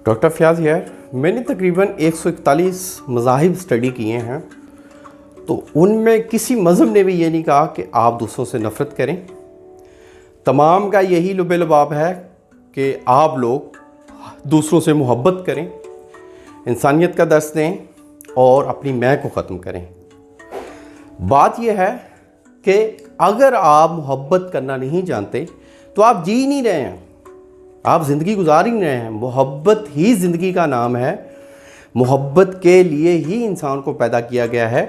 Doctor Fayaz यार, मैंने तकरीबन 141 मज़ाहिब स्टडी किए हैं। तो उनमें किसी मज़हब ने भी ये नहीं कहा कि आप दूसरों से नफ़रत करें। तमाम का यही लुबे-लुबाब है कि आप लोग दूसरों से मोहब्बत करें, इंसानियत का दर्स दें और अपनी मैं को ख़त्म करें। बात यह है कि अगर आप मोहब्बत करना नहीं जानते तो आप जी नहीं रहे हैं, आप ज़िंदगी गुजार ही नहीं रहे हैं। मोहब्बत ही ज़िंदगी का नाम है। मोहब्बत के लिए ही इंसान को पैदा किया गया है।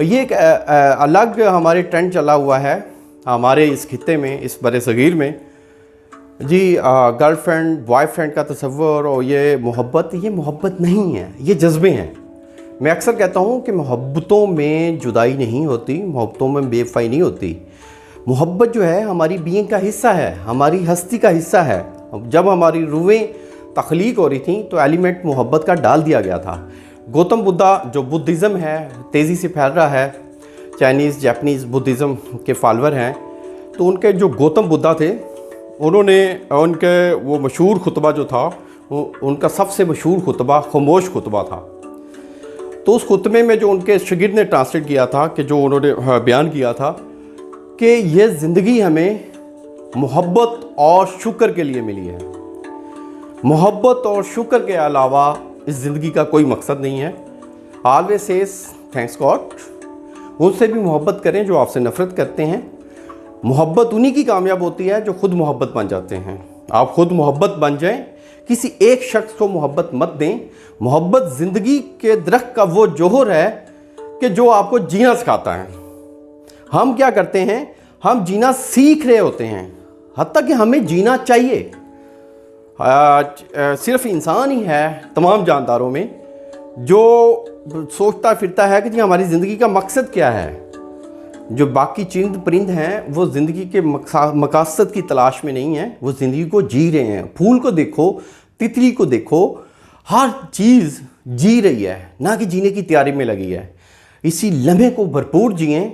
ये एक अलग हमारे ट्रेंड चला हुआ है हमारे इस खित्ते में, इस बड़े सगीर में जी। गर्लफ्रेंड बॉयफ्रेंड का तस्वर और ये मोहब्बत नहीं है, ये जज्बे हैं। मैं अक्सर कहता हूँ कि मोहब्बतों में जुदाई नहीं होती, मोहब्बतों में बेवफाई नहीं होती। मोहब्बत जो है हमारी बीइंग का हिस्सा है, हमारी हस्ती का हिस्सा है। जब हमारी रूहें तख्लीक हो रही थी तो एलिमेंट मोहब्बत का डाल दिया गया था। गौतम बुद्धा जो बुद्धिज़्म है तेज़ी से फैल रहा है, चाइनीज़ जापानीज़ बुद्धिज़्म के फॉलोअर हैं, तो उनके जो गौतम बुद्धा थे उन्होंने उनके वो मशहूर खुतबा जो था वो उनका सबसे मशहूर खुतबा खामोश खुतबा था। तो उस खुतबे में जो उनके शागिर्द ने ट्रांसलेट किया था कि जो उन्होंने बयान किया था कि ये ज़िंदगी हमें मोहब्बत और शुक्र के लिए मिली है। मोहब्बत और शुक्र के अलावा इस ज़िंदगी का कोई मकसद नहीं है। Always says thanks God. उनसे भी मोहब्बत करें जो आपसे नफ़रत करते हैं। मोहब्बत उन्हीं की कामयाब होती है जो खुद मोहब्बत बन जाते हैं। आप खुद मोहब्बत बन जाएं, किसी एक शख्स को मोहब्बत मत दें। मोहब्बत ज़िंदगी के दरख्त का वो जोहर है कि जो आपको जीना सिखाता है। हम क्या करते हैं, हम जीना सीख रहे होते हैं, हत्ता कि हमें जीना चाहिए। सिर्फ इंसान ही है तमाम जानदारों में जो सोचता फिरता है कि जी हमारी ज़िंदगी का मकसद क्या है। जो बाकी चरिंद परिंद हैं वो ज़िंदगी के मकसद की तलाश में नहीं हैं, वो ज़िंदगी को जी रहे हैं। फूल को देखो, तितली को देखो, हर चीज़ जी रही है, ना कि जीने की तैयारी में लगी है। इसी लम्हे को भरपूर जिएं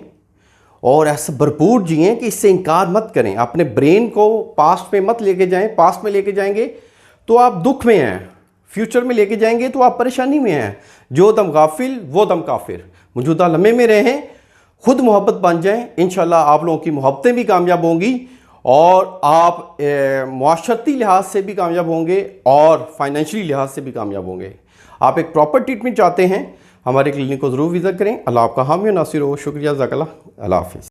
और ऐसा भरपूर जिएं कि इससे इनकार मत करें। अपने ब्रेन को पास्ट में मत लेके जाएं। पास्ट में लेके जाएंगे तो आप दुख में हैं, फ्यूचर में लेके जाएंगे तो आप परेशानी में हैं। जो दम गाफिल वो दम काफिर। मौजूदा लम्हे में रहें, खुद मोहब्बत बन जाएं। इंशाल्लाह आप लोगों की मोहब्बतें भी कामयाब होंगी और आप मुआशरती लिहाज से भी कामयाब होंगे और फाइनेंशियली लिहाज से भी कामयाब होंगे। आप एक प्रॉपर ट्रीटमेंट चाहते हैं, हमारे क्लिनिक को ज़रूर विज़िट करें। अल्लाह आपका हामी नासिर हो। शुक्रिया, ज़ाकल्लाह। अल्लाह हाफ़िज़।